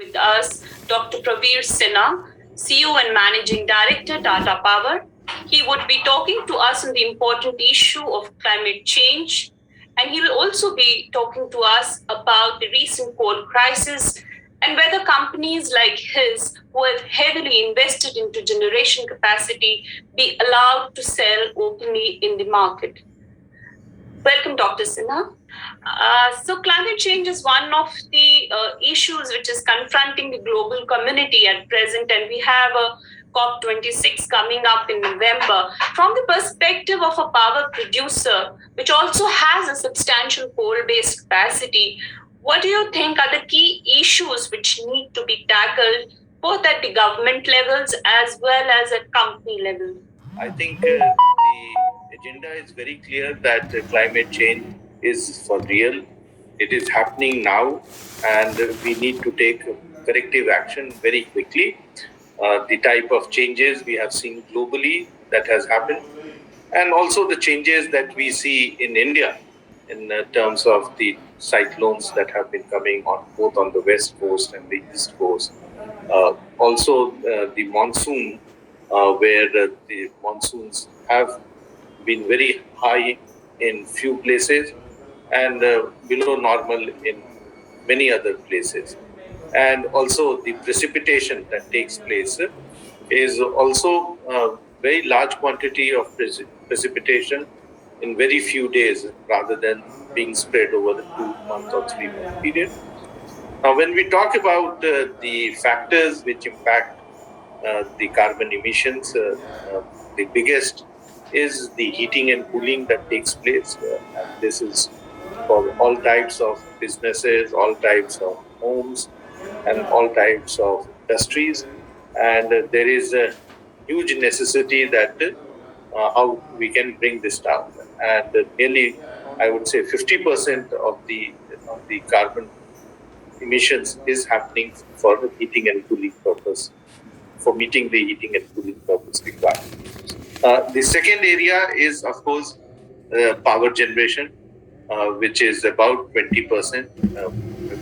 with us Dr. Praveer Sinha, CEO and Managing Director, Tata Power. He would be talking to us on the important issue of climate change, and he will also be talking to us about the recent coal crisis and whether companies like his, who have heavily invested into generation capacity, be allowed to sell openly in the market. Welcome, Dr. Sinha. So, climate change is one of the issues which is confronting the global community at present, and we have a COP26 coming up in November. From the perspective of a power producer, which also has a substantial coal based capacity, what do you think are the key issues which need to be tackled both at the government levels as well as at company level? I think the agenda is very clear that climate change is for real. It is happening now, and we need to take corrective action very quickly. The type of changes we have seen globally that has happened, and also the changes that we see in India in terms of the cyclones that have been coming on both on the west coast and the east coast. Also, the monsoon, where the monsoons have been very high in few places and below normal in many other places. And also the precipitation that takes place is also a very large quantity of precipitation in very few days rather than being spread over the 2 month or 3 month period. Now, when we talk about the factors which impact the carbon emissions, the biggest is the heating and cooling that takes place. And this is for all types of businesses, all types of homes, and all types of industries. And there is a huge necessity that how we can bring this down. And nearly, I would say, 50% of the carbon emissions is happening for the heating and cooling purpose, for meeting the heating and cooling purpose required. The second area is, of course, power generation, which is about 20%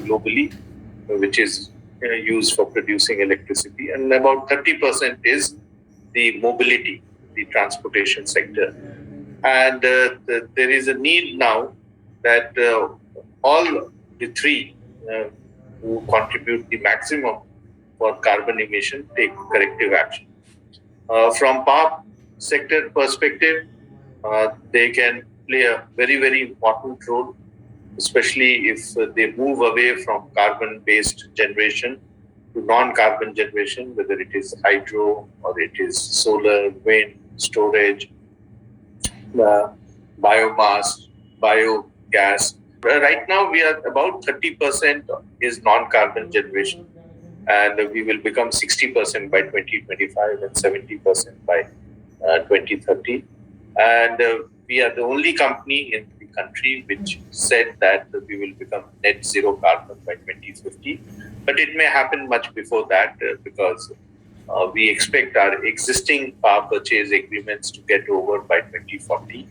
globally, which is used for producing electricity, and about 30% is the mobility, the transportation sector. And there is a need now that all the three who contribute the maximum for carbon emission take corrective action. From power sector perspective, they can play a very, very important role, especially if they move away from carbon-based generation to non-carbon generation, whether it is hydro or it is solar, wind, storage, biomass, biogas. Right now, we are about 30% is non-carbon generation, and we will become 60% by 2025 and 70% by 2030. And we are the only company in the country which said that we will become net zero carbon by 2050. But it may happen much before that because we expect our existing power purchase agreements to get over by 2040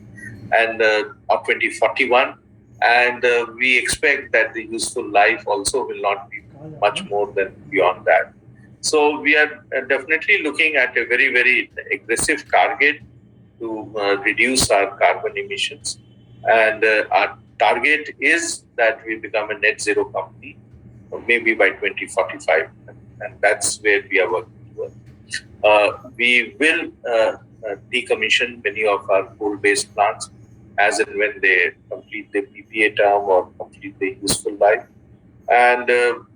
and or 2041. And we expect that the useful life also will not be much more than beyond that. So we are definitely looking at a very, very aggressive target to reduce our carbon emissions. And our target is that we become a net zero company, maybe by 2045. And that's where we are working towards. We will decommission many of our coal-based plants as and when they complete the PPA term or complete the useful life. And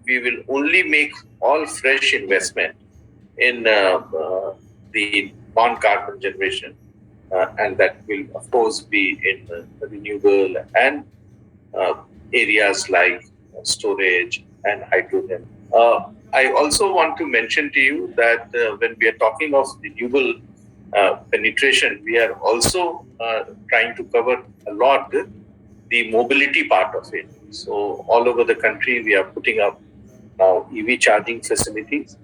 we will only make all fresh investment in the non-carbon generation. And that will, of course, be in renewable and areas like storage and hydrogen. I also want to mention to you that when we are talking of renewable penetration, we are also trying to cover a lot the mobility part of it. So all over the country, we are putting up now EV charging facilities,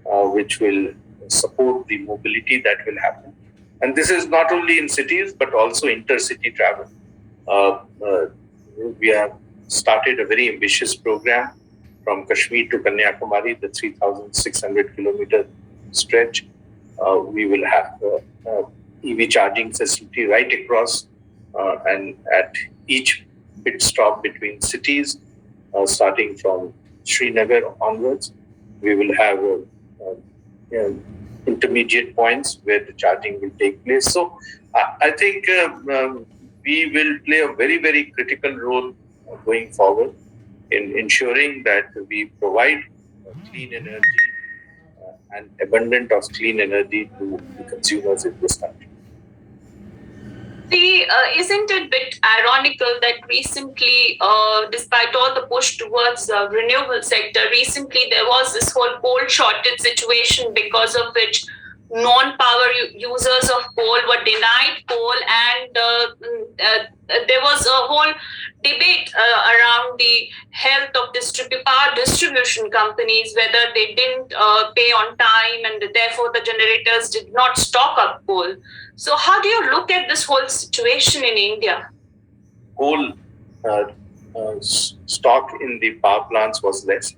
which will support the mobility that will happen. And this is not only in cities, but also intercity travel. We have started a very ambitious program from Kashmir to Kanyakumari, the 3,600 kilometer stretch. We will have EV charging facility right across and at each pit stop between cities, starting from Srinagar onwards. We will have intermediate points where the charging will take place. So I think we will play a very, very critical role going forward in ensuring that we provide clean energy and abundant of clean energy to the consumers in this country. See, isn't it a bit ironical that recently, despite all the push towards the renewable sector, recently there was this whole coal shortage situation because of which non-power users of coal were denied coal, and there was a whole debate around the health of power distribution companies, whether they didn't pay on time and therefore the generators did not stock up coal. So, how do you look at this whole situation in India? Coal stock in the power plants was less.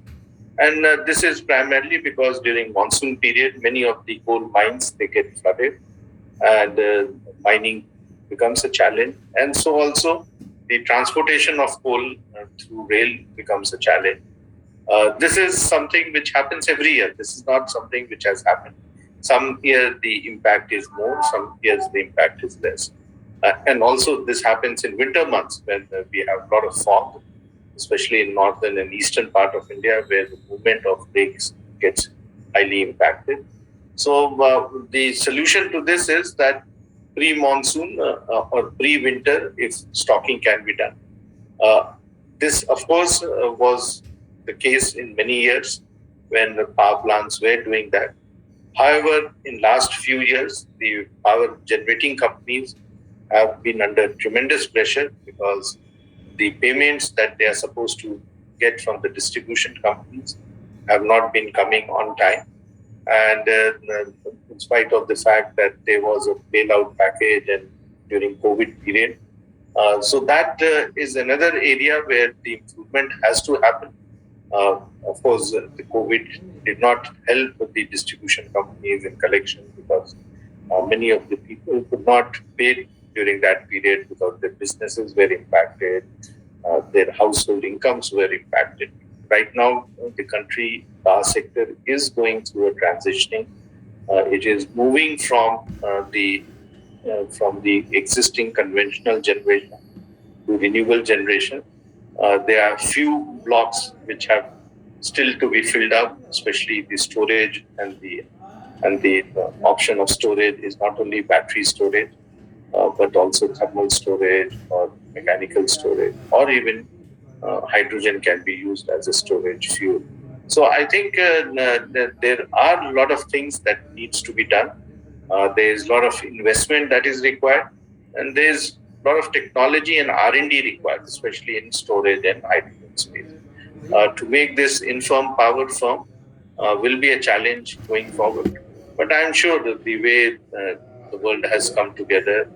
And this is primarily because during monsoon period, many of the coal mines, they get flooded and mining becomes a challenge. And so also the transportation of coal through rail becomes a challenge. This is something which happens every year. This is not something which has happened. Some years the impact is more, some years the impact is less. And also this happens in winter months when we have a lot of fog, especially in northern and eastern part of India, where the movement of rakes gets highly impacted. So the solution to this is that pre-monsoon or pre-winter, if stocking can be done. This, of course, was the case in many years when the power plants were doing that. However, in last few years, the power generating companies have been under tremendous pressure because the payments that they are supposed to get from the distribution companies have not been coming on time. And in spite of the fact that there was a bailout package and during COVID period. So that is another area where the improvement has to happen. Of course, the COVID did not help the distribution companies in collection because many of the people could not pay during that period because their businesses were impacted, their household incomes were impacted. Right now, the country power sector is going through a transitioning. It is moving from the existing conventional generation to renewable generation. There are few blocks which have still to be filled up, especially the storage and the option of storage is not only battery storage, but also thermal storage or mechanical storage, or even hydrogen can be used as a storage fuel. So I think there are a lot of things that needs to be done. There is a lot of investment that is required, and there's a lot of technology and R&D required, especially in storage and hydrogen space. To make this infirm power firm will be a challenge going forward. But I'm sure that the way the world has come together